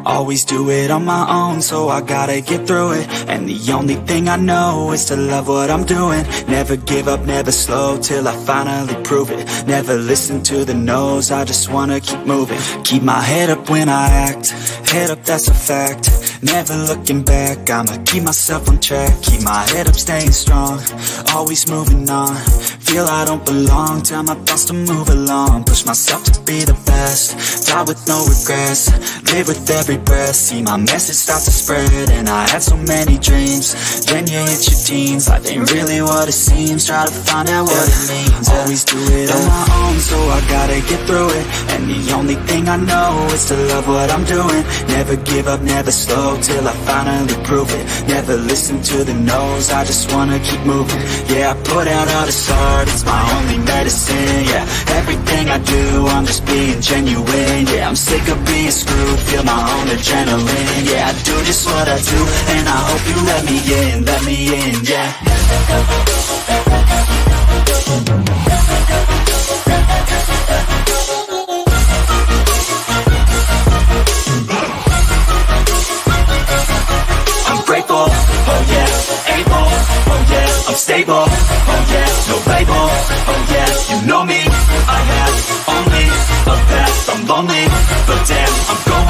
Always do it on my own, so I gotta get through it. And the only thing I know is to love what I'm doing. Never give up, never slow, till I finally prove it. Never listen to the no's, I just wanna keep moving. Keep my head up when I act, head up, that's a fact. Never looking back, I'ma keep myself on track. Keep my head up, staying strong, always moving on. Feel I don't belong, tell my thoughts to move along. Push myself to be the best, die with no regrets. Live with every breath, see my message start to spread. And I had so many dreams, then you hit your teens. Life ain't really what it seems, try to find out what it means. Always do it on my own, so I gotta get through it. And the only thing I know is to love what I'm doing. Never give up, never slow, till I finally prove it. Never listen to the no's, I just wanna keep moving. Yeah, I put out all this art, it's my only medicine. Yeah, everything I do, I'm just being genuine. Yeah, I'm sick of being screwed, feel my own adrenaline. Yeah, I do just what I do, and I hope you let me in, yeah. I'm grateful, oh yeah, able, oh yeah, I'm stable, oh yeah, no label, oh yeah, you know me, I have only a path, I'm lonely, but damn, I'm going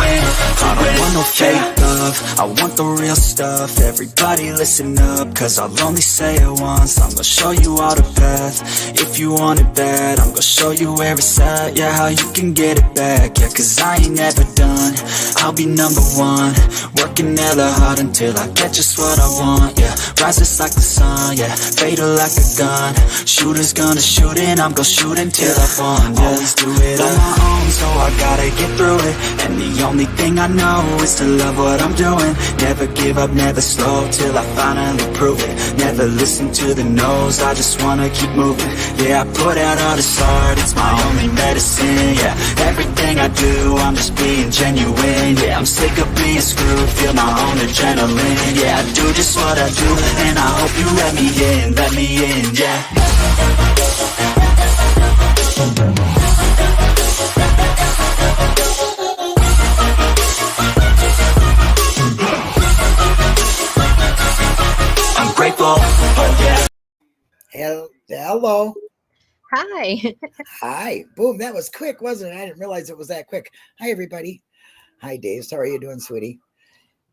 I don't want no fake love, I want the real stuff. Everybody listen up, cause I'll only say it once. I'm gonna show you all the path, if you want it bad. I'm gonna show you where it's at, yeah, how you can get it back. Yeah, cause I ain't never done, I'll be number one. Working hella hard until I get just what I want, yeah. Rises like the sun, yeah, fatal like a gun. Shooter's gonna shoot and I'm gonna shoot until I've won, yeah. Always do it on my own, so I gotta get through it. And the only thing I know is to love what I'm doing. Never give up, never slow, till I finally prove it. Never listen to the no's, I just wanna keep moving. Yeah, I put out all this art, it's my only medicine. Yeah, everything I do, I'm just being genuine. Yeah, I'm sick of being screwed, feel my own adrenaline. Yeah, I do just what I do, and I hope you let me in, yeah. I'm grateful, oh yeah. Hello. Hi. Hi. Boom. That was quick, wasn't it? I didn't realize it was that quick. Hi, everybody. Hi, Dave. How are you doing, sweetie?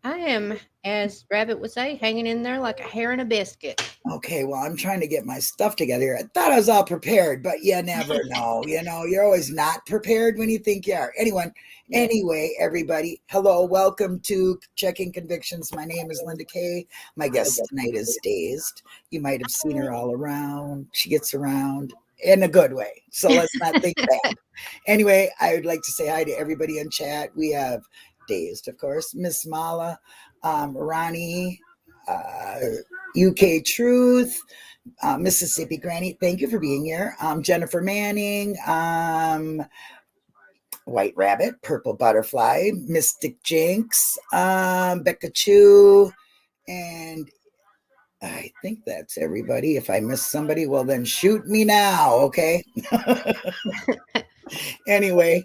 I am, as Rabbit would say, hanging in there like a hair in a biscuit. Okay, well, I'm trying to get my stuff together here. I thought I was all prepared, but you never know. You're always not prepared when you think you are. Anyway, everybody, hello. Welcome to Checking Convictions. My name is Linda Kay. My guest tonight is Dazed. You might have seen her all around. She gets around in a good way, so let's not think bad. Anyway, I would like to say hi to everybody in chat. We have Dazed, of course, Miss Mala, Ronnie, UK Truth, Mississippi Granny. Thank you for being here. Jennifer Manning, White Rabbit, Purple Butterfly, Mystic Jinx, Becca Chu, and I think that's everybody. If I missed somebody, well, then shoot me now, okay? Anyway,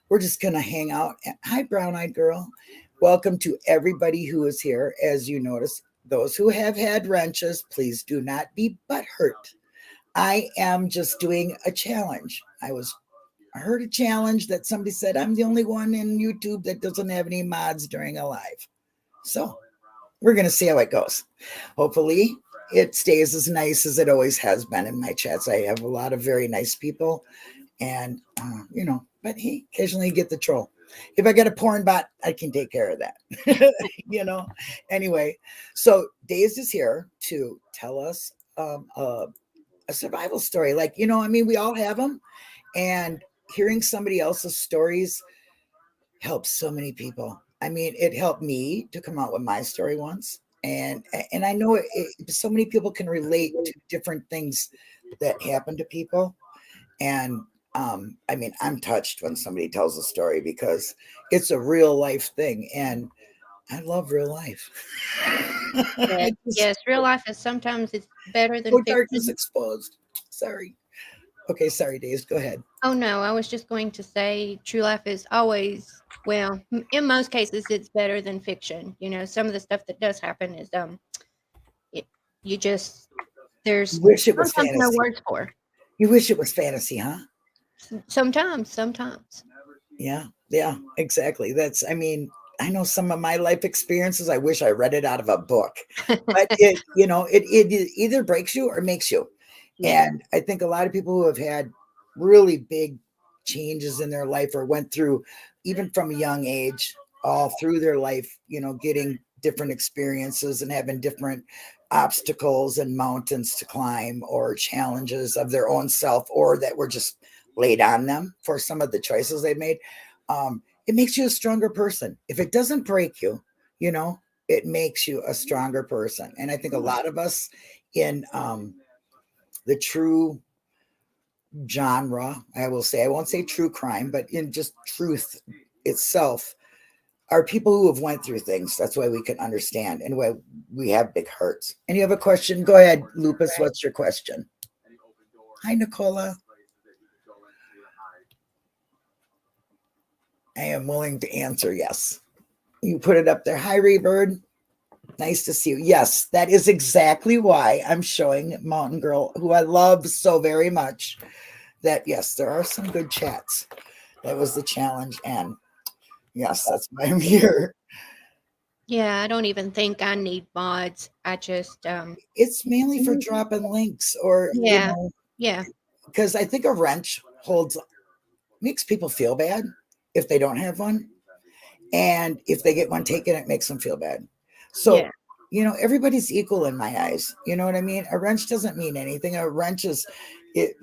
we're just going to hang out. Hi, brown-eyed girl. Welcome to everybody who is here. As you notice, those who have had wrenches, please do not be butthurt. I am just doing a challenge. I heard a challenge that somebody said, I'm the only one in YouTube that doesn't have any mods during a live. So we're going to see how it goes. Hopefully it stays as nice as it always has been in my chats. I have a lot of very nice people and, but hey, occasionally you get the troll. If I get a porn bot, I can take care of that. Anyway, so Dazed is here to tell us a survival story. We all have them, and hearing somebody else's stories helps so many people. It helped me to come out with my story once, and I know so many people can relate to different things that happen to people, and I'm touched when somebody tells a story because it's a real life thing, and I love real life. Yes, real life is sometimes it's better than darkness exposed. Sorry. Okay, sorry, Dazed. Go ahead. Oh no, I was just going to say true life is always, well, in most cases it's better than fiction. You know, some of the stuff that does happen is it, you just You there's wish it was sometimes no fantasy. words for. You wish it was fantasy, huh? Sometimes. Yeah, yeah, exactly. I mean, I know some of my life experiences. I wish I read it out of a book, but it either breaks you or makes you. Yeah. And I think a lot of people who have had really big changes in their life or went through, even from a young age, all through their life, getting different experiences and having different obstacles and mountains to climb or challenges of their own self or that were just laid on them for some of the choices they've made. It makes you a stronger person. If it doesn't break you, it makes you a stronger person. And I think a lot of us in the true genre, I will say, I won't say true crime, but in just truth itself, are people who have went through things. That's why we can understand and why we have big hearts. And you have a question? Go ahead, Lupus. Right. What's your question? Hi, Nicola. I am willing to answer yes. You put it up there. Hi, Rebird. Nice to see you. Yes, that is exactly why I'm showing Mountain Girl, who I love so very much, that yes, there are some good chats. That was the challenge. And yes, that's why I'm here. Yeah, I don't even think I need mods. I just It's mainly for dropping links or, yeah. Yeah. because I think a wrench makes people feel bad if they don't have one. And if they get one taken, it makes them feel bad. So, Yeah. everybody's equal in my eyes. You know what I mean? A wrench doesn't mean anything. A wrench is, I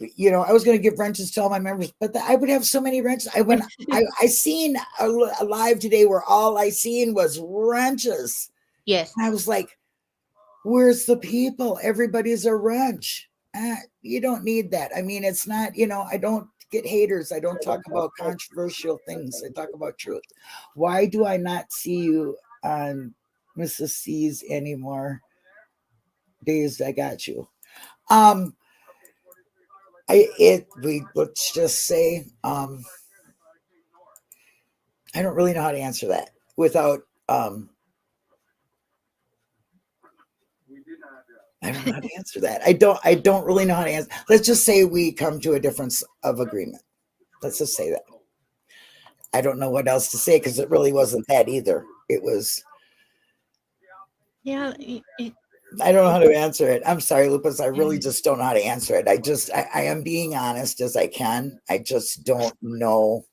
was going to give wrenches to all my members, but I would have so many wrenches. I seen a live today where all I seen was wrenches. Yes. And I was like, where's the people? Everybody's a wrench. You don't need that. I mean, it's not, I don't get haters. I don't talk about controversial things. I talk about truth. Why do I not see you on Mrs. C's anymore? Dazed, I got you. Um, let's just say, I don't really know how to answer that without, I don't know how to answer that. I don't really know how to answer. Let's just say we come to a difference of agreement. Let's just say that. I don't know what else to say because it really wasn't that either. It was, Yeah. I don't know how to answer it. I'm sorry, Lupus. I really just don't know how to answer it. I am being honest as I can. I just don't know.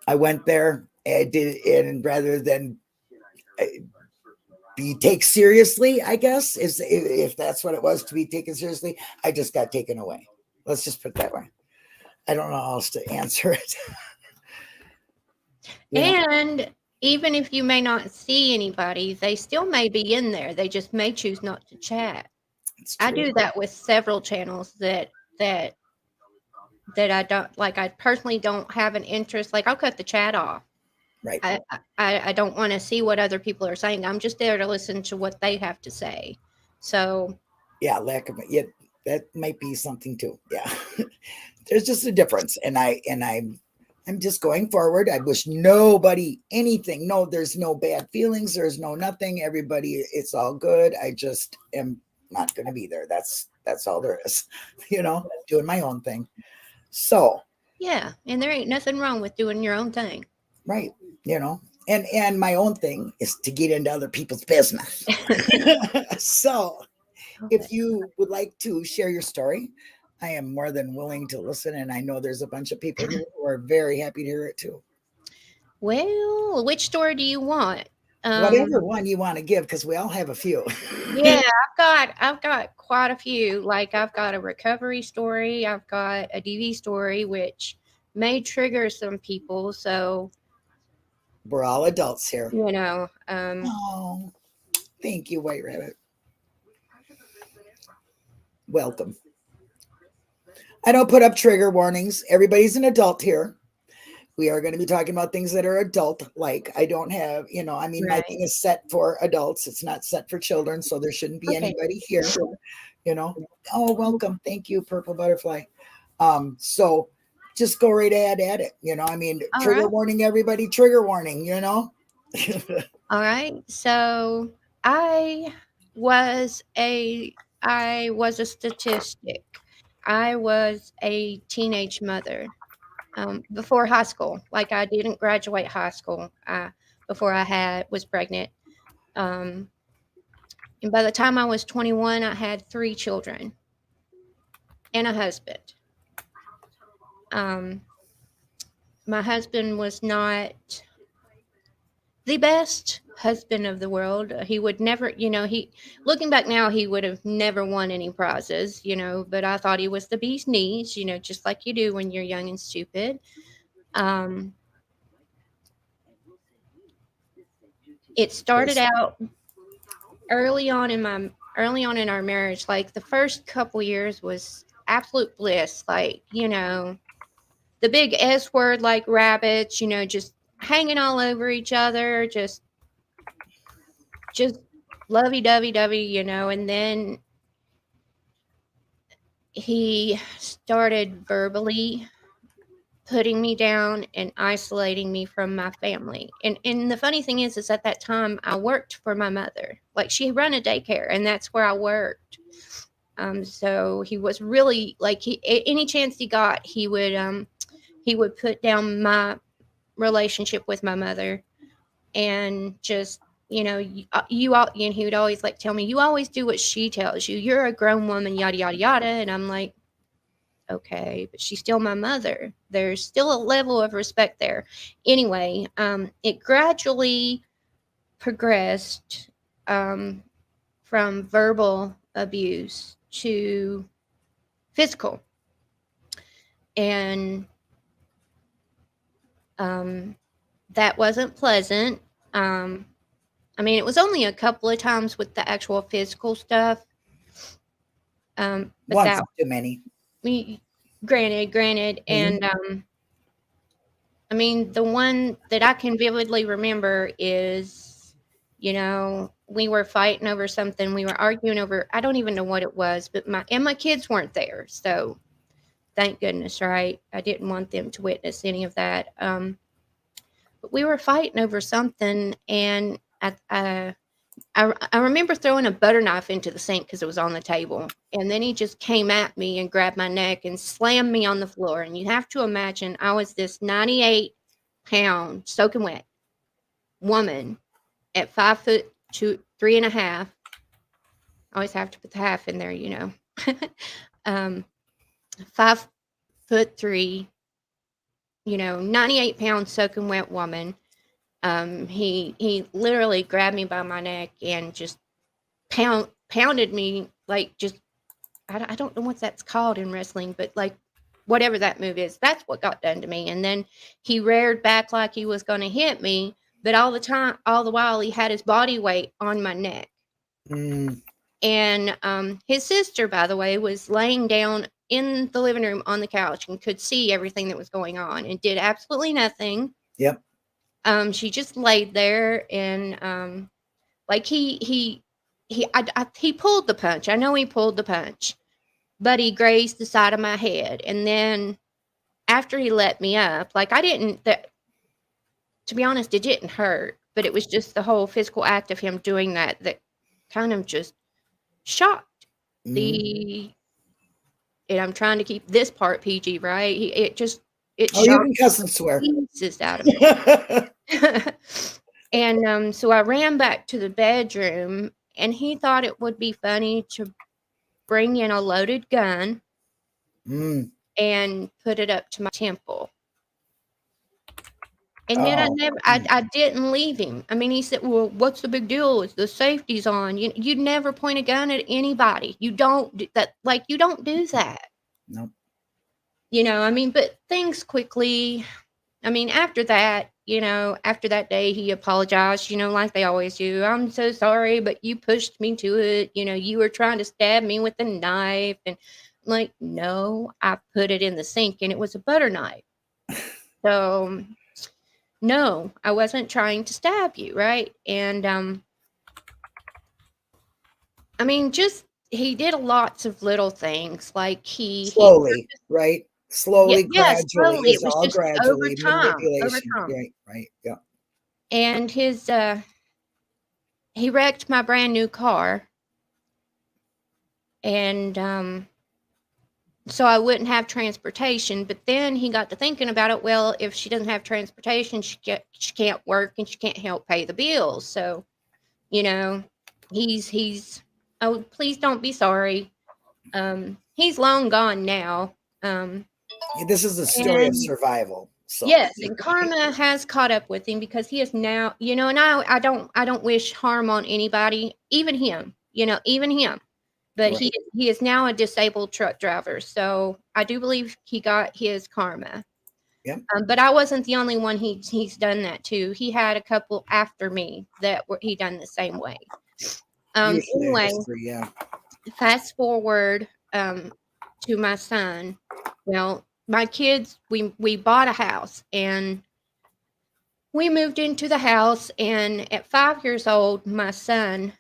I went there and did it, and rather than be taken seriously, I guess, if that's what it was to be taken seriously, I just got taken away. Let's just put it that way. I don't know how else to answer it. And even if you may not see anybody, they still may be in there. They just may choose not to chat. I do that with several channels that I don't like. I personally don't have an interest. Like I'll cut the chat off. Right. I don't want to see what other people are saying. I'm just there to listen to what they have to say. So yeah, that might be something too. Yeah. There's just a difference. And I'm just going forward. I wish nobody anything. No, there's no bad feelings. There's no nothing. Everybody, it's all good. I just am not going to be there. That's all there is, doing my own thing. So, yeah, and there ain't nothing wrong with doing your own thing. right. And my own thing is to get into other people's business. So, if you would like to share your story, I am more than willing to listen. And I know there's a bunch of people here who are very happy to hear it too. Well, which story do you want? Whatever one you want to give, because we all have a few. Yeah, I've got quite a few. Like I've got a recovery story, I've got a DV story, which may trigger some people. So We're all adults here. Oh, thank you, White Rabbit. Welcome. I don't put up trigger warnings. Everybody's an adult here. We are going to be talking about things that are adult like. I don't have, I mean, my thing Right. is set for adults. It's not set for children. So there shouldn't be Okay. anybody here, you know. Oh, welcome. Thank you, Purple Butterfly. So just go right ahead at it. I mean, All trigger right. warning, everybody, trigger warning, All right. So I was a statistic. I was a teenage mother before high school. Like I didn't graduate high school before I was pregnant. Um, and by the time I was 21, I had 3 children and a husband. Um, my husband was not the best husband of the world. He would never, looking back now, he would have never won any prizes, but I thought he was the bee's knees, just like you do when you're young and stupid. Um, it started out early on in our marriage. Like the first couple years was absolute bliss. Like, the big S word, like rabbits, just hanging all over each other, just lovey-dovey-dovey, and then he started verbally putting me down and isolating me from my family. And the funny thing is at that time I worked for my mother. Like she ran a daycare and that's where I worked. So he was really like any chance he got, he would put down my relationship with my mother and just he would always like tell me, you always do what she tells you, you're a grown woman, yada yada yada. And I'm like, okay, but she's still my mother. There's still a level of respect there. Anyway, it gradually progressed from verbal abuse to physical. And that wasn't pleasant. I mean, it was only a couple of times with the actual physical stuff. But Once that, too many. granted. Mhm. And I mean, the one that I can vividly remember is, we were fighting over something. We were arguing over, I don't even know what it was, but my kids weren't there. So thank goodness, right? I didn't want them to witness any of that. But we were fighting over something, and I remember throwing a butter knife into the sink because it was on the table. And then he just came at me and grabbed my neck and slammed me on the floor. And you have to imagine I was this 98-pound soaking wet woman at 5'2", 3.5. I always have to put the half in there. 5'3", 98-pound soaking wet woman. He literally grabbed me by my neck and just pounded me like just I don't know what that's called in wrestling, but like whatever that move is, that's what got done to me. And then he reared back like he was going to hit me, but all the while he had his body weight on my neck. Mm. And his sister, by the way, was laying down in the living room on the couch and could see everything that was going on and did absolutely nothing. Yep. She just laid there and like he pulled the punch. I know he pulled the punch, but he grazed the side of my head. And then after he let me up, like to be honest, it didn't hurt, but it was just the whole physical act of him doing that kind of just shocked Mm. and I'm trying to keep this part PG, right? It You shocked can cuss and swear. the pieces out of me. And so I ran back to the bedroom, and he thought it would be funny to bring in a loaded gun and put it up to my temple. And yet I didn't leave him. I mean, he said, "Well, what's the big deal? Is the safety's on? You never point a gun at anybody. You don't do that. Like you don't do that." Nope. I mean, but things quickly. I mean, after that day, he apologized. Like they always do. I'm so sorry, but you pushed me to it. You were trying to stab me with a knife, and like, no, I put it in the sink, and it was a butter knife. So, no, I wasn't trying to stab you, right? And I mean, just he did lots of little things, like he Slowly, right? yeah, Slowly, yes, gradually. slowly. It It's was all just over gradually time, over manipulation. time. Right, right. Yeah. And his he wrecked my brand new car, and so I wouldn't have transportation. But then he got to thinking about it. Well, if she doesn't have transportation, she can't work and she can't help pay the bills. So, you know, he's oh, please don't be sorry. He's long gone now. Um, This is a story of and survival. So, yes, and karma has caught up with him because he is now, and I don't wish harm on anybody, even him, even him. But right. he is now a disabled truck driver, so I do believe he got his karma. Yep. But I wasn't the only one he's done that to. He had a couple after me that he done the same way. Usually a Anyway, history, yeah. fast forward to my son. Well, my kids, we bought a house and we moved into the house. And at 5 years old, my son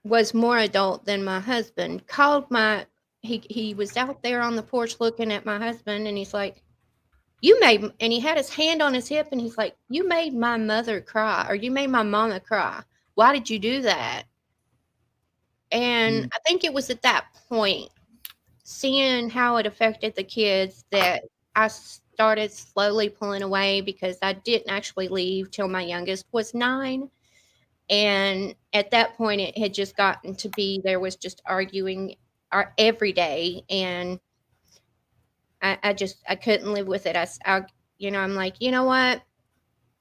was more adult than my husband. Called my he was out there on the porch looking at my husband, and he's like, "You made," and he had his hand on his hip, and he's like, "You made my mother cry, or you made my mama cry. Why did you do that?" And I think it was at that point, seeing how it affected the kids, that I started slowly pulling away, because I didn't actually leave till my youngest was 9. And at that point, it had just gotten to be, there was just arguing every day. And I couldn't live with it. I'm like, you know what?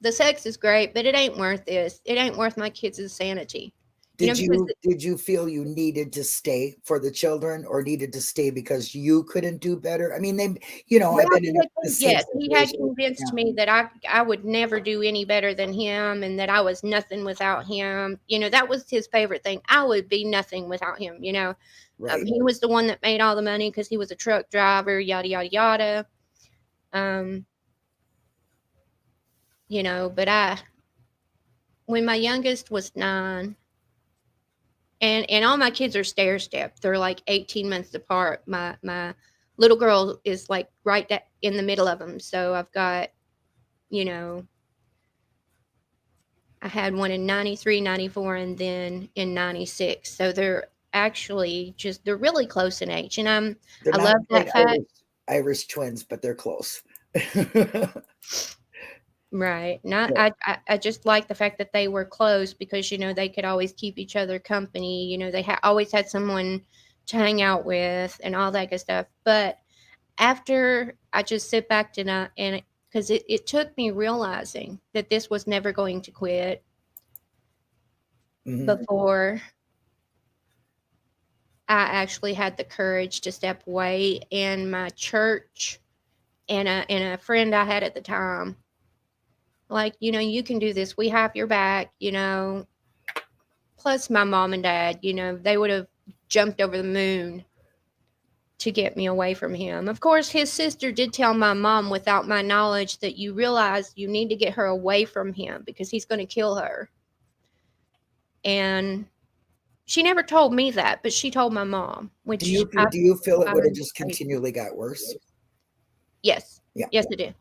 The sex is great, but it ain't worth this. It ain't worth my kids' sanity. Because Did you feel you needed to stay for the children, or needed to stay because you couldn't do better? I mean, well, I've been in the same yes, he had situation. convinced Yeah. me that I would never do any better than him, and that I was nothing without him. That was his favorite thing. I would be nothing without him. Right. He was the one that made all the money because he was a truck driver, yada yada yada. But when my youngest was 9, and all my kids are stair step. They're like 18 months apart. My little girl is like right in the middle of them. So I've got, I had one in 93, 94, and then in 96. So they're actually they're really close in age. And They're I not love quite that fact. Irish twins, but they're close. Right. Yeah. I just like the fact that they were close, because, they could always keep each other company. They always had someone to hang out with and all that good stuff. But after I just sit back and because it took me realizing that this was never going to quit before I actually had the courage to step away. And my church and a friend I had at the time, like, you can do this. We have your back, Plus my mom and dad, they would have jumped over the moon to get me away from him. Of course, his sister did tell my mom, without my knowledge, that you realize you need to get her away from him because he's going to kill her. And she never told me that, but she told my mom. Do you feel it would have just crazy. continually got worse? Yes. Yeah. Yes, I do.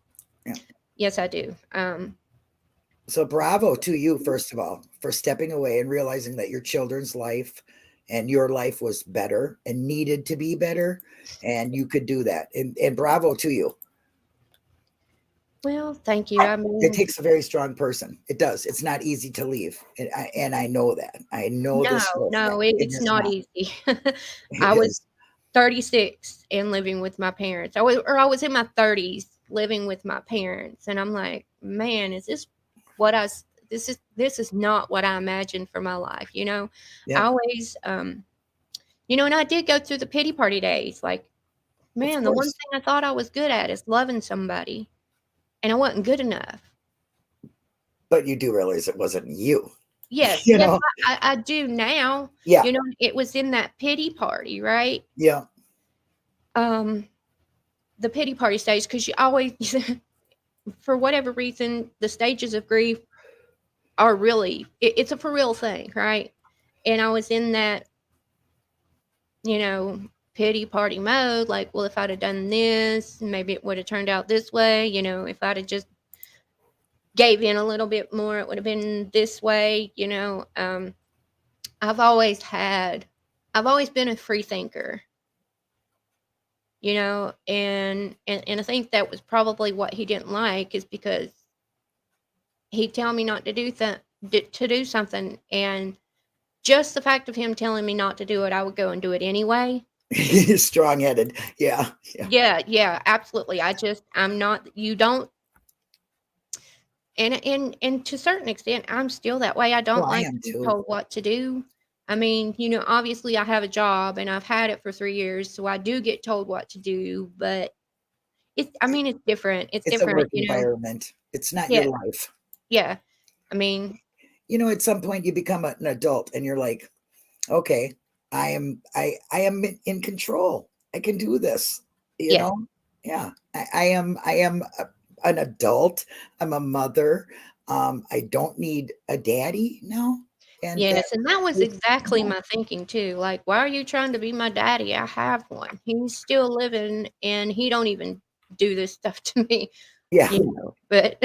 Yeah. Yes, I do. So bravo to you, first of all, for stepping away and realizing that your children's life and your life was better and needed to be better, and you could do that. And bravo to you. Well, thank you. I mean, It takes a very strong person. It does. It's not easy to leave. And I know that. I know this. No, it's not easy. I It was is. 36 and living with my parents. I was in my 30s living with my parents, and I'm like, man, is this what this is not what I imagined for my life, Yeah. I always and I did go through the pity party days. Like, man, the one course. thing I thought I was good at is loving somebody, and I wasn't good enough. But you do realize it wasn't you. Yes, You yes, know? I do now. Yeah. It was in that pity party, right? Yeah. The pity party stage, because you always for whatever reason, the stages of grief are really, it's a for real thing, right? And I was in that, you know, pity party mode, like, well, if I'd have done this, maybe it would have turned out this way. You know, if I'd have just gave in a little bit more, it would have been this way. I've always had, I've always been a free thinker, and I think that was probably what he didn't like, is because he'd tell me not to do something, and just the fact of him telling me not to do it, I would go and do it anyway. Strong-headed. Yeah. Yeah, absolutely. I'm not, you don't, and to a certain extent, I'm still that way. I don't Well, I like to am be too. told what to do. I mean, obviously I have a job and I've had it for 3 years, so I do get told what to do, but I mean, it's different. It's It's a different, work environment. It's not Yeah, your life. yeah. I mean, At some point you become an adult and you're like, okay, I am in control. I can do this. You yeah. know? Yeah. I am an adult. I'm a mother. I don't need a daddy now. And that Yes, and that was was exactly my thinking too. Like, why are you trying to be my daddy? I have one. He's still living and he don't even do this stuff to me, yeah. But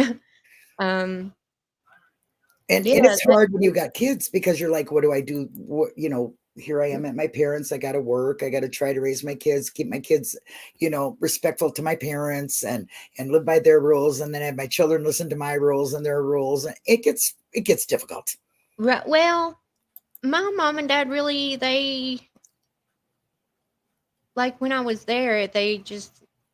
um And yeah, it's hard when you got kids because you're like, what do I do? Here I am at my parents. I got to work. I got to try to raise my kids, keep my kids, respectful to my parents and live by their rules. And then have my children listen to my rules and their rules. And it gets difficult. right, well, my mom and dad really, they, like, when I was there, they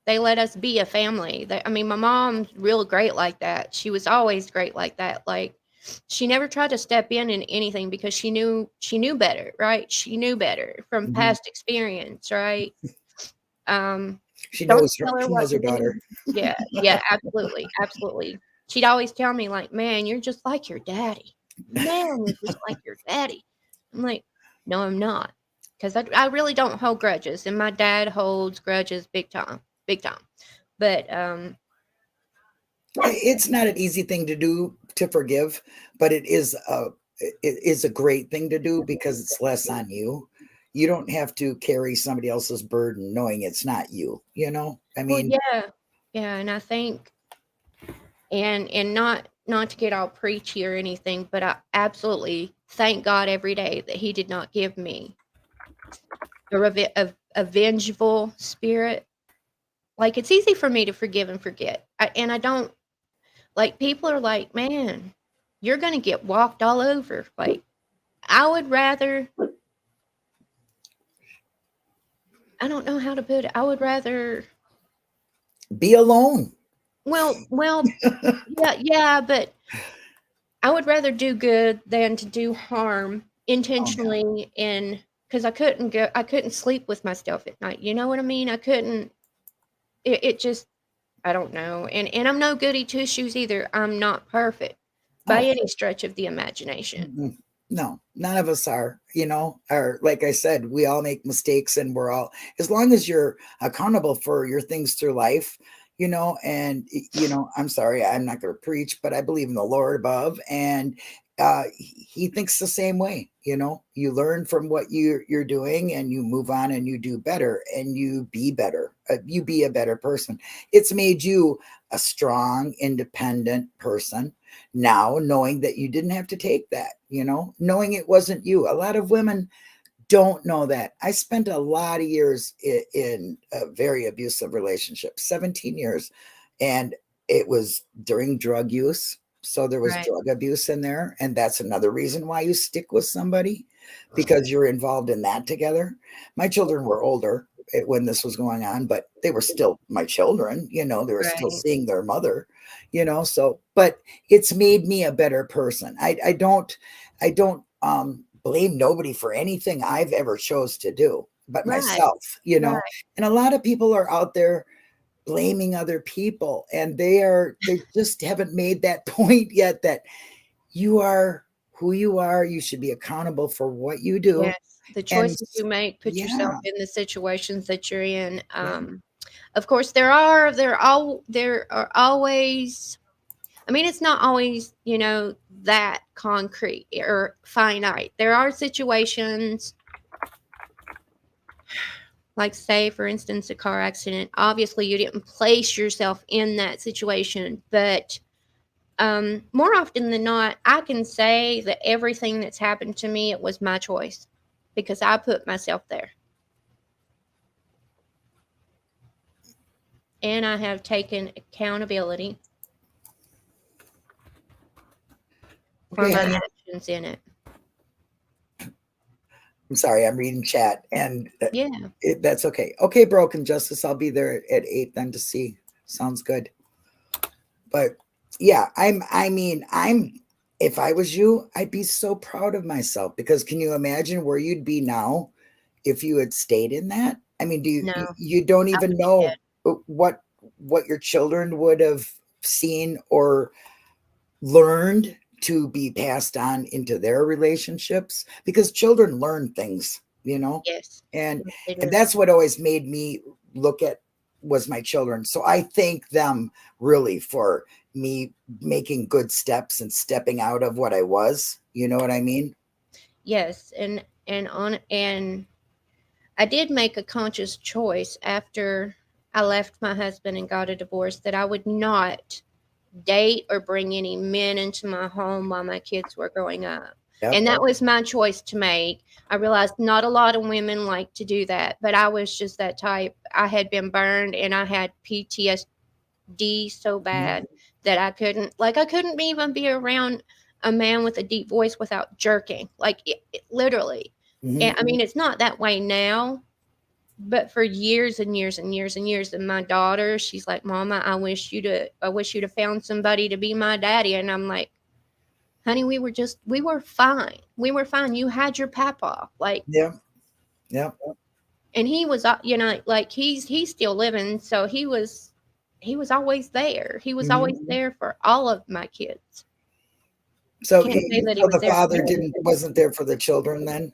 let us be a family. I mean, my mom's real great like that. She was always great like that. Like, she never tried to step in anything because she knew better, right? She knew better from Mhm. past experience, right? Um, She don't knows her. tell her She what knows her to daughter. do. Yeah, yeah, absolutely, absolutely. She'd always tell me, like, "Man, you're just like your daddy. Man, you're just like your daddy." I'm like, "No, I'm not," because I really don't hold grudges, and my dad holds grudges big time, big time. But It's not an easy thing to do to forgive, but it is a great thing to do because it's less on you. You don't have to carry somebody else's burden knowing it's not you, I well, mean, yeah, yeah, and I think, and not to get all preachy or anything, but I absolutely thank God every day that He did not give me a vengeful spirit. Like, it's easy for me to forgive and forget. And I don't, like, people are like, man, you're going to get walked all over. Like, I would rather, I don't know how to put it. I would rather, be alone. well, yeah, but I would rather do good than to do harm Oh yeah. intentionally, and because I couldn't sleep with myself at night. You know what I mean? I couldn't, it just, I don't know, and I'm no goody two shoes either. I'm not perfect by Oh, any stretch of the imagination. mm-mm. No, none of us are like I said, we all make mistakes and we're all, as long as you're accountable for your things through life, and I'm sorry, I'm not going to preach, but I believe in the Lord above, and he thinks the same way. You learn from what you're doing and you move on and you do better and you be better. You be a better person. It's made you a strong, independent person now, knowing that you didn't have to take that, knowing it wasn't you. A lot of women don't know that. I spent a lot of years in a very abusive relationship, 17 years, and it was during drug use. So there was Right. drug abuse in there. And that's another reason why you stick with somebody, because you're involved in that together. My children were older when this was going on, but they were still my children, they were still Right. seeing their mother, so, but it's made me a better person. I don't blame nobody for anything I've ever chose to do but Right. myself, Right. and a lot of people are out there blaming other people, and they just haven't made that point yet, that you are who you are. You should be accountable for what you do. Yes. The And choices you make put yourself yeah, in the situations that you're in. yeah, Of course, there are always. I mean, it's not always, that concrete or finite. There are situations, like, say, for instance, a car accident. Obviously, you didn't place yourself in that situation, but more often than not, I can say that everything that's happened to me, it was my choice because I put myself there. And I have taken accountability for Okay, my honey. actions in it. I'm sorry, I'm reading chat, and Yeah. that's okay. Okay, Broken Justice, I'll be there at 8 then to see. Sounds good. But yeah, if I was you, I'd be so proud of myself, because can you imagine where you'd be now if you had stayed in that? I mean, No, you don't I even would be know dead. what your children would have seen or learned to be passed on into their relationships, because children learn things, Yes. and Yes, they and do. that's what always made me look at was my children. So I thank them really for me making good steps and stepping out of what I was, you know what I mean? Yes, and I did make a conscious choice after I left my husband and got a divorce that I would not date or bring any men into my home while my kids were growing up. Yep. And that was my choice to make. I realized not a lot of women like to do that, but I was just that type. I had been burned and I had PTSD so bad that I couldn't even be around a man with a deep voice without jerking. Like literally. Mm-hmm. And I mean, it's not that way now, but for years and years and years and years, and my daughter, she's like, "Mama, I wish you'd have found somebody to be my daddy." And I'm like, "Honey, we were fine. We were fine. You had your papa." Like, Yeah. Yeah. and he was, like he's still living, so he was always there. He was always Mm-hmm. there for all of my kids. So, Can't say that he so was the there for father me. wasn't there for the children then.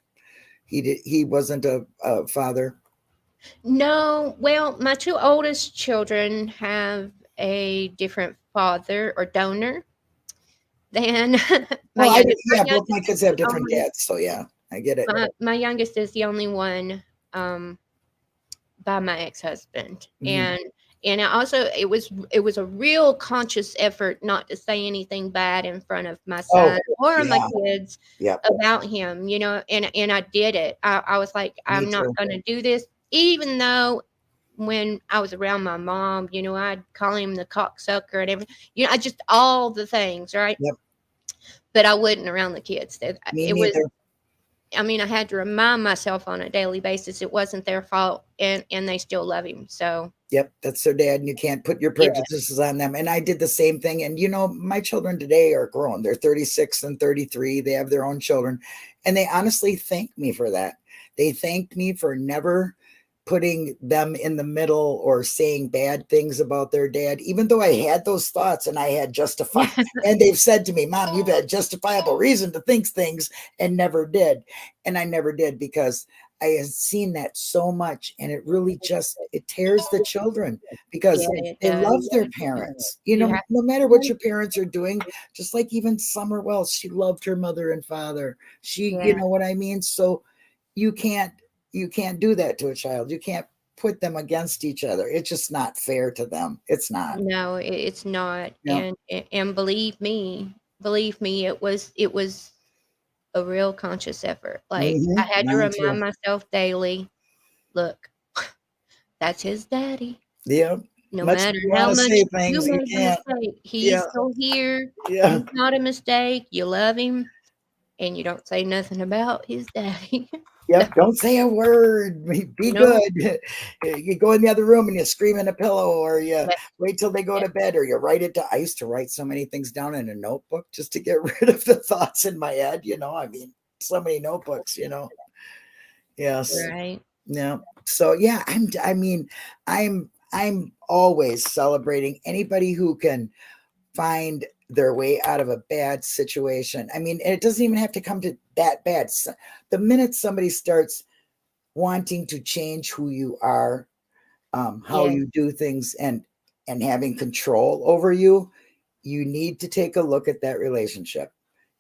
He wasn't a father. No, well, my two oldest children have a different father or donor than my Well, youngest. My yeah, both my youngest is kids have the different only dads, so yeah, I get it. my youngest is the only one by my ex-husband. Mhm. And I also it was a real conscious effort not to say anything bad in front of my Oh, son or my yeah, kids yeah, about him, and I did it. I was like, me I'm not too. going to do this, even though when I was around my mom, I'd call him the cocksucker and everything. I just all the things, right? Yep, But I wouldn't around the kids. me It was, neither. I mean, I had to remind myself on a daily basis it wasn't their fault, and they still love him. So Yep, that's their dad, and you can't put your yeah, prejudices on them. And I did the same thing. And my children today are grown. They're 36 and 33. They have their own children. And they honestly thank me for that. They thanked me for never putting them in the middle or saying bad things about their dad, even though I had those thoughts and I had justified. yeah, And they've said to me, Mom, you've had justifiable reason to think things and never did. And I never did, because I have seen that so much, and it really it tears the children, because yeah, it they love does. their parents. You have No matter what your parents are doing, just like even Summer Wells, she loved her mother and father. You yeah. know what I mean? So you can't you can't do that to a child. You can't put them against each other. It's just not fair to them. It's not. No, it's not. Yeah. And believe me, it was a real conscious effort. Like I had to Mine too. remind myself daily, look, that's his daddy. Yeah. No Much as matter you how want to much say you things, you make a can't. mistake, Yeah. he's still here. Yeah. He's not a mistake. You love him, and you don't say nothing about his daddy. Yep. Don't say a word. Be No, good. You go in the other room and you scream in a pillow, or you yeah, wait till they go yeah, to bed, or you write it down. I used to write so many things down in a notebook just to get rid of the thoughts in my head. I mean, so many notebooks. Yes. right. Yeah. So yeah, I'm always celebrating anybody who can find their way out of a bad situation. I mean, it doesn't even have to come to that bad. The minute somebody starts wanting to change who you are, how Yes. you do things, and having control over you, you need to take a look at that relationship.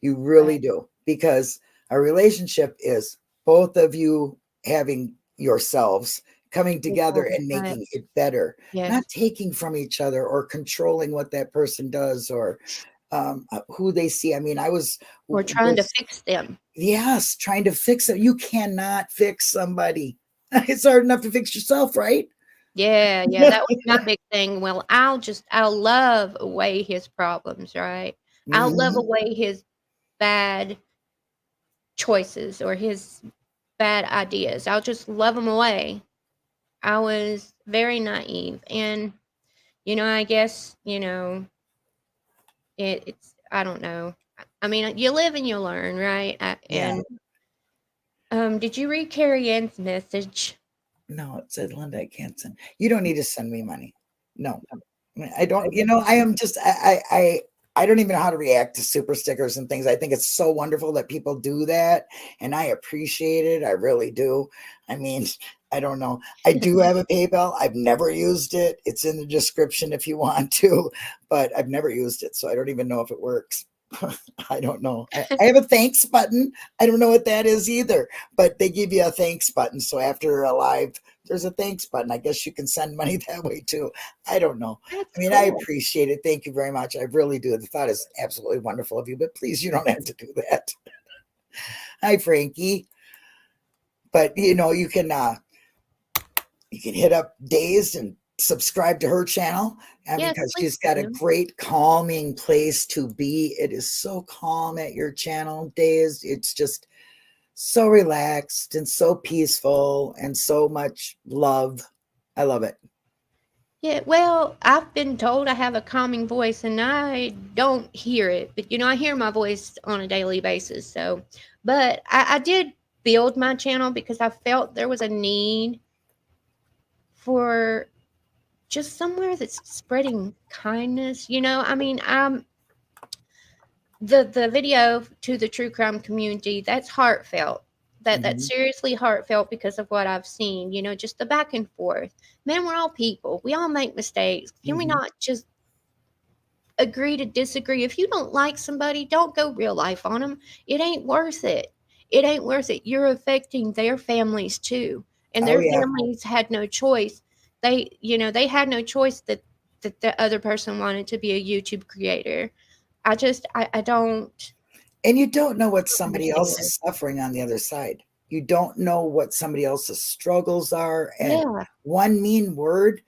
You really Right. do, because a relationship is both of you having yourselves coming together Equal. and Right. making it better, not Yes. taking from each other or controlling what that person does, or who they see. I mean, I was We're trying to there's fix them. yes, trying to fix it. You cannot fix somebody. It's hard enough to fix yourself, right? Yeah, yeah, that was my big thing. Well, I'll love away his problems, right? I'll love Mhm. away his bad choices or his bad ideas. I'll just love them away. I was very naive, and I guess it's I don't know. I mean, you live and you learn, right? Yeah. And did you read Carrie Ann's message? No, it said, Linda, I can't send. You don't need to send me money. No, I don't. I am just. I don't even know how to react to super stickers and things. I think it's so wonderful that people do that, and I appreciate it. I really do. I mean, I don't know. I do have a PayPal. I've never used it. It's in the description if you want to, but I've never used it, so I don't even know if it works. I don't know. I have a thanks button. I don't know what that is either, but they give you a thanks button. So after a live, there's a thanks button. I guess you can send money that way too. I don't know. That's I mean, I cool. appreciate it. Thank you very much. I really do. The thought is absolutely wonderful of you, but please, you don't have to do that. Hi, Frankie. But you can hit up Dazed and subscribe to her channel, Yes, because please she's got a do. great calming place to be. It is so calm at your channel, Dazed. It's just so relaxed and so peaceful and so much love. I love it. Yeah, well, I've been told I have a calming voice, and I don't hear it, but I hear my voice on a daily basis. So, but I did build my channel because I felt there was a need for just somewhere that's spreading kindness. I mean, the video to the true crime community, that's heartfelt. That's Mhm, seriously heartfelt because of what I've seen. Just the back and forth. Man, we're all people. We all make mistakes. Can we mhm. not just agree to disagree? If you don't like somebody, don't go real life on them. It ain't worth it. It ain't worth it. You're affecting their families too, and Oh their yeah. families had no choice. They had no choice that the other person wanted to be a YouTube creator. I don't And you don't know what somebody else understand. is suffering on the other side. You don't know what somebody else's struggles are. And Yeah, one mean word,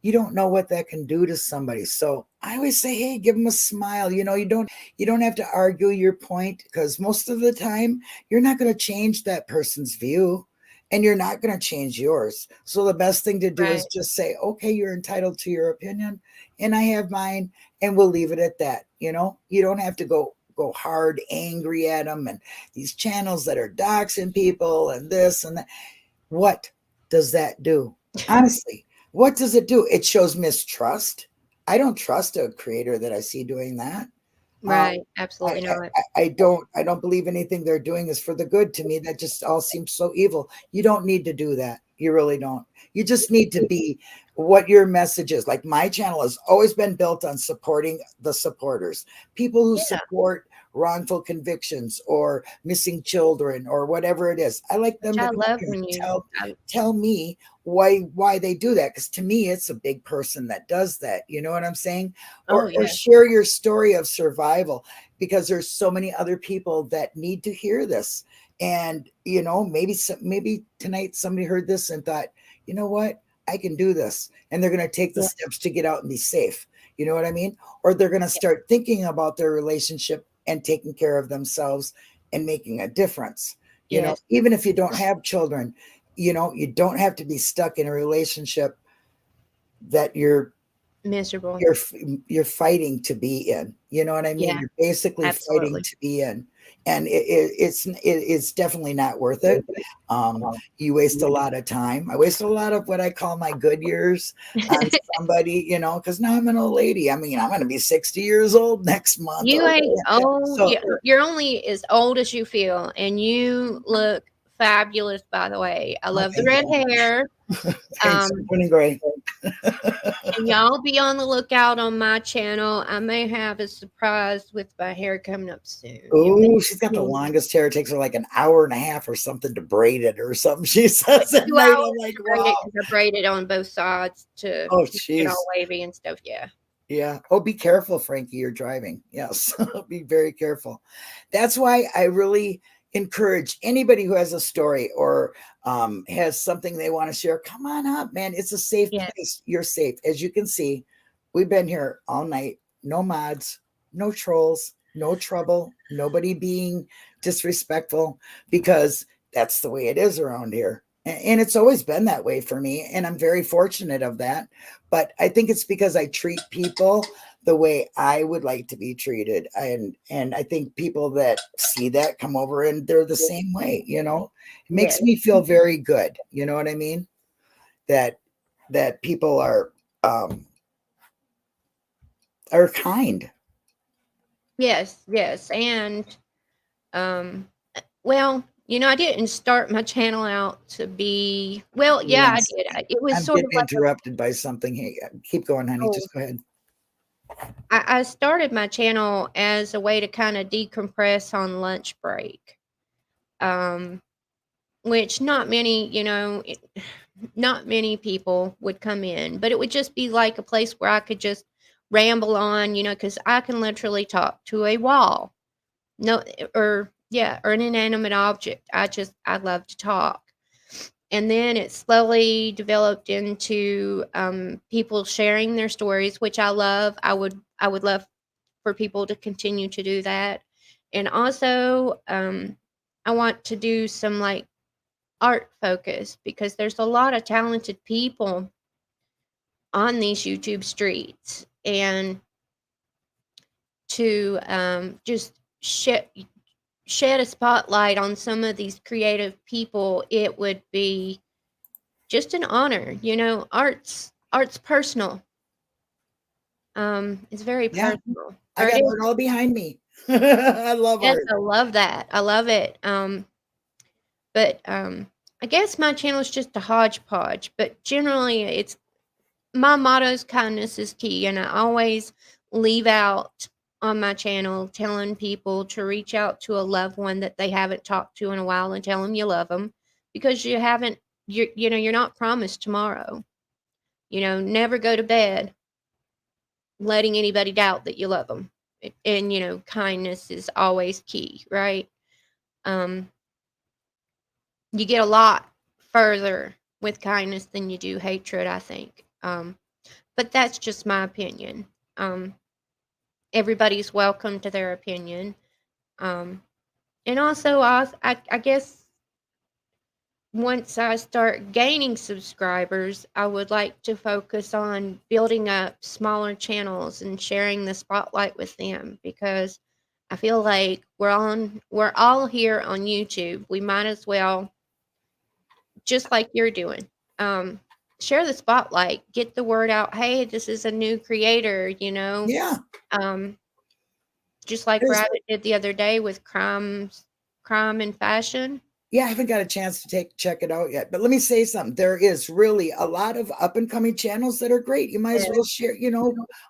you don't know what that can do to somebody. So I always say, hey, give them a smile. You don't have to argue your point, because most of the time you're not going to change that person's view, and you're not going to change yours. So the best thing to do is right. just say, okay, you're entitled to your opinion, and I have mine, and we'll leave it at that. You don't have to go hard angry at them, and these channels that are doxing people and this and that. What does that do? Honestly, what does it do? It shows mistrust. I don't trust a creator that I see doing that. Right, Um, I, absolutely not. I don't believe anything they're doing is for the good. To me, that just all seems so evil. You don't need to do that. You really don't. You just need to be what your message is. Like, my channel has always been built on supporting the supporters, people who Yeah, support wrongful convictions or missing children or whatever it is. I like which them to I come up love here when and you tell me why they do that, because to me it's a big person that does that. You know what I'm saying? oh, Or yeah. share your story of survival, because there's so many other people that need to hear this. And maybe tonight somebody heard this and thought, you know what, I can do this, and they're going to take the Yeah, steps to get out and be safe. You know what I mean? Or they're going to yeah, start thinking about their relationship and taking care of themselves and making a difference. yes, Even if you don't have children, you don't have to be stuck in a relationship that miserable. you're you're fighting to be in. You know what I mean? Yeah, You're basically fighting absolutely. to be in, and it's definitely not worth it. You waste a lot of time. I wasted a lot of what I call my good years on somebody, because now I'm an old lady. I mean, I'm going to be 60 years old next month. You Okay, ain't old. so You're only as old as you feel, and you look fabulous, by the way. I love the thank red you. hair. Thanks, Winning Gray. And y'all be on the lookout on my channel. I may have a surprise with my hair coming up soon. Oh, she's got the longest hair. It takes her like an hour and a half or something to braid it or something. She says at 2 night. hours I'm like, to braid it wow. 'cause I braid it on both sides to Oh, keep it all jeez. wavy and stuff. Yeah. Yeah. Oh, be careful, Frankie. You're driving. Yes. Be very careful. That's why I really encourage anybody who has a story or has something they want to share. Come on up, man. It's a safe Yeah. place. You're safe. As you can see, we've been here all night. No mods, no trolls, no trouble, nobody being disrespectful, because that's the way it is around here. And it's always been that way for me. And I'm very fortunate of that. But I think it's because I treat people the way I would like to be treated. And I think people that see that come over and they're the same way, you know. It makes Yes. me feel very good. You know what I mean? That people are kind. Yes. Yes. And well, I didn't start my channel out to be, well, yeah, I Yes. did. It was I'm sort getting of like interrupted by something. Hey, keep going, honey. oh, Just go ahead. I started my channel as a way to kind of decompress on lunch break. Which not many, not many people would come in, but it would just be like a place where I could just ramble on, because I can literally talk to a wall. No, or yeah, or an inanimate object. I love to talk. And then it slowly developed into people sharing their stories, which I love. I would love for people to continue to do that. And also, I want to do some like art focus, because there's a lot of talented people on these YouTube streets, and to just shed a spotlight on some of these creative people, it would be just an honor. Art's personal. It's very Yeah, personal. I Or it got is. art all behind me. I love Yes, art. I love that. I love it. But I guess my channel is just a hodgepodge, but generally it's my motto is kindness is key, and I always leave out on my channel telling people to reach out to a loved one that they haven't talked to in a while and tell them you love them, because you're not promised tomorrow. Never go to bed letting anybody doubt that you love them. And kindness is always key, right? Um, you get a lot further with kindness than you do hatred, I think. But that's just my opinion. Um, Everybody's welcome to their opinion. And also, I guess once I start gaining subscribers, I would like to focus on building up smaller channels and sharing the spotlight with them, because I feel like we're all here on YouTube. We might as well, just like you're doing, share the spotlight, get the word out. Hey, this is a new creator, Yeah. um, just like There's Rabbit did the other day with crime and fashion. Yeah, I haven't got a chance to check it out yet. But let me say something. There is really a lot of up and coming channels that are great. You might as well share,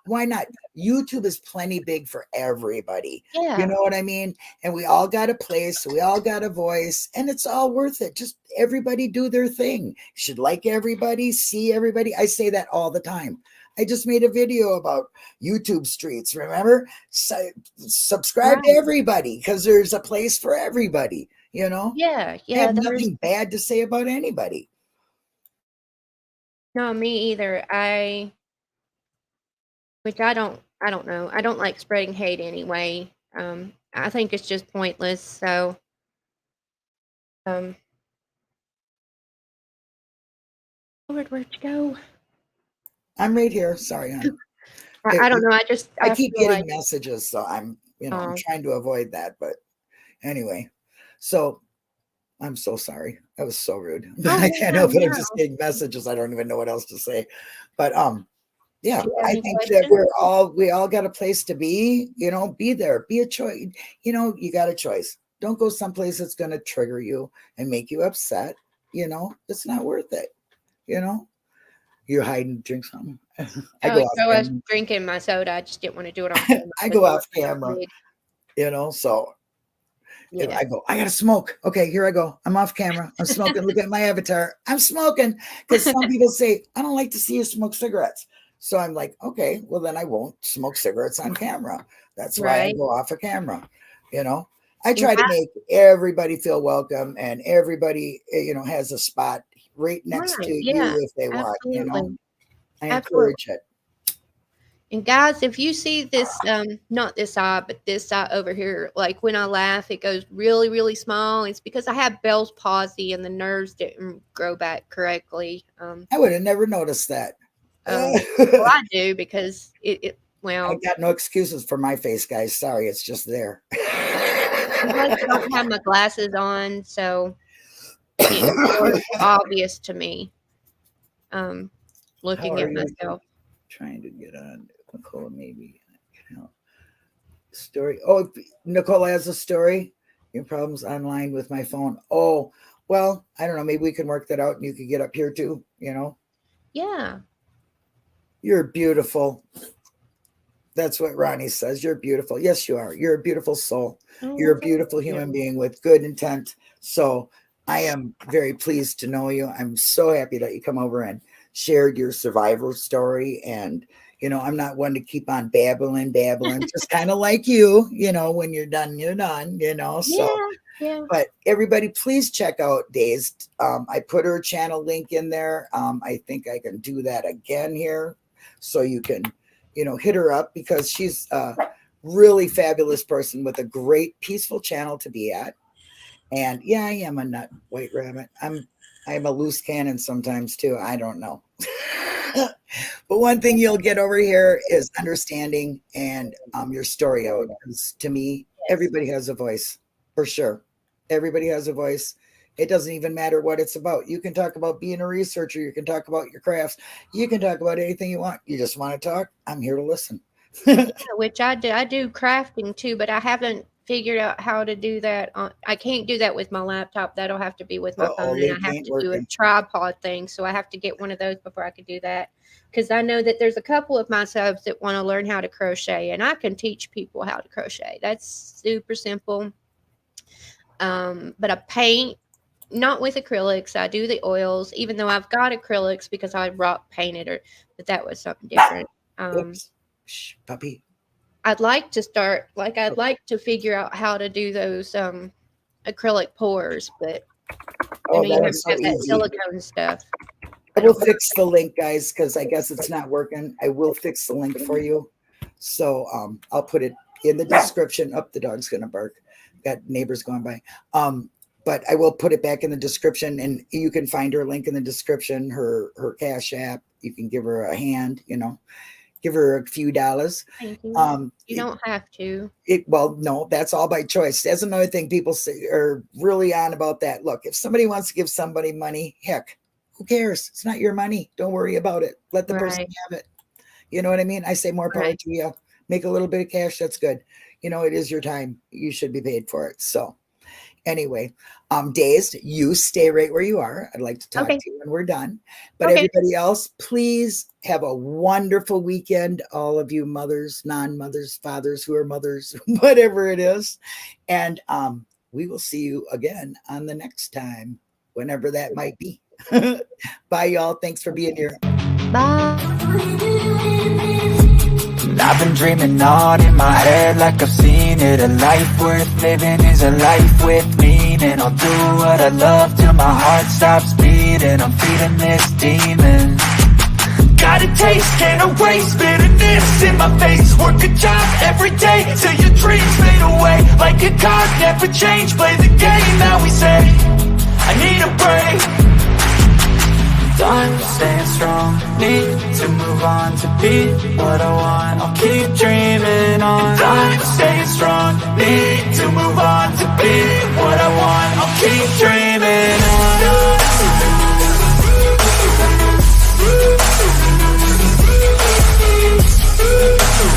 why not? YouTube is plenty big for everybody. Yeah. You know what I mean? And we all got a place, we all got a voice, and it's all worth it. Just everybody do their thing. You should like everybody, see everybody. I say that all the time. I just made a video about YouTube streets, remember? Subscribe to everybody, because there's a place for everybody. Yeah, I have there's nothing bad to say about anybody. no, me either. Which I don't know. I don't like spreading hate anyway. I think it's just pointless. So, Lord, where'd you go? I'm right here. Sorry, hon. I don't know. I keep feel getting like, messages, so I'm oh, trying to avoid that. But anyway, so I'm so sorry. That was so rude. I can't help it. I'm just getting messages. I don't even know what else to say. But yeah, do you have I any think that questions? we all got a place to be. Be there, be a choice. You got a choice. Don't go someplace that's going to trigger you and make you upset. It's not worth it. You hide and drink something. I was drinking my soda. I just didn't want to do it on camera. I go off camera, so I go, I got to smoke. Okay, here I go. I'm off camera. I'm smoking. Look at my avatar. I'm smoking. Because some people say, I don't like to see you smoke cigarettes. So I'm like, okay, well, then I won't smoke cigarettes on camera. That's why I go off of camera. I try to make everybody feel welcome, and everybody, has a spot right next to you if they want. I encourage it. And guys, if you see this, not this eye, but this eye over here, like when I laugh, it goes really, really small. It's because I have Bell's palsy and the nerves didn't grow back correctly. I would have never noticed that. Well, I do because I got no excuses for my face, guys. Sorry, it's just there. I don't have my glasses on, so it's more obvious to me. Looking at myself. Trying to get on Nicola, maybe. Story. Oh, Nicola has a story. Your problems online with my phone. Oh, well, I don't know. Maybe we can work that out, and you could get up here too. Yeah. You're beautiful. That's what Ronnie says. You're beautiful. Yes, you are. You're a beautiful soul. You're a beautiful human being with good intent. So I am very pleased to know you. I'm so happy that you come over and shared your survival story. And, I'm not one to keep on babbling, just kind of like you, when you're done, So, yeah. But everybody, please check out Dazed. I put her channel link in there. I think I can do that again here. So you can, hit her up, because she's a really fabulous person with a great, peaceful channel to be at. And yeah, I am a nut, White Rabbit. I'm a loose cannon sometimes too. I don't know. But one thing you'll get over here is understanding and your story out. Because to me, everybody has a voice, for sure. Everybody has a voice. It doesn't even matter what it's about. You can talk about being a researcher. You can talk about your crafts. You can talk about anything you want. You just want to talk. I'm here to listen. Which I do. I do crafting too, but I haven't figured out how to do that. I can't do that with my laptop. That'll have to be with my phone, and I have to do a tripod thing. So I have to get one of those before I can do that. Because I know that there's a couple of my subs that want to learn how to crochet, and I can teach people how to crochet. That's super simple. But I paint. Not with acrylics. I do the oils, even though I've got acrylics because I rock painted but that was something different. Shh, puppy. I'd like to start, I'd like to figure out how to do those acrylic pours, but you have to have that silicone stuff. I will fix the link, guys, because I guess it's not working. I will fix the link for you. So I'll put it in the description. Up, the dog's gonna bark. Got neighbors going by. But I will put it back in the description, and you can find her link in the description, her Cashapp. You can give her a hand, give her a few dollars. Thank you. You don't have to. Well, no, that's all by choice. That's another thing people say are really on about that. Look, if somebody wants to give somebody money, heck, who cares? It's not your money. Don't worry about it. Let the person have it. You know what I mean? I say more power to you. Make a little bit of cash. That's good. It is your time. You should be paid for it. So anyway, Dazed, you stay right where you are. I'd like to talk to you when we're done. But everybody else, please have a wonderful weekend. All of you mothers, non-mothers, fathers who are mothers, whatever it is. And we will see you again on the next time, whenever that might be. Bye, y'all. Thanks for being here. Bye. I've been dreaming on in my head like I've seen it. A life worth living is a life with meaning. I'll do what I love till my heart stops beating. I'm feeding this demon. Got a taste, can't erase bitterness in my face. Work a job every day till your dreams fade away. Like a card, never change, play the game that we say. I need a break. I'm staying strong, need to move on to be what I want. I'll keep dreaming on. I'm staying strong, need to move on to be what I want. I'll keep dreaming.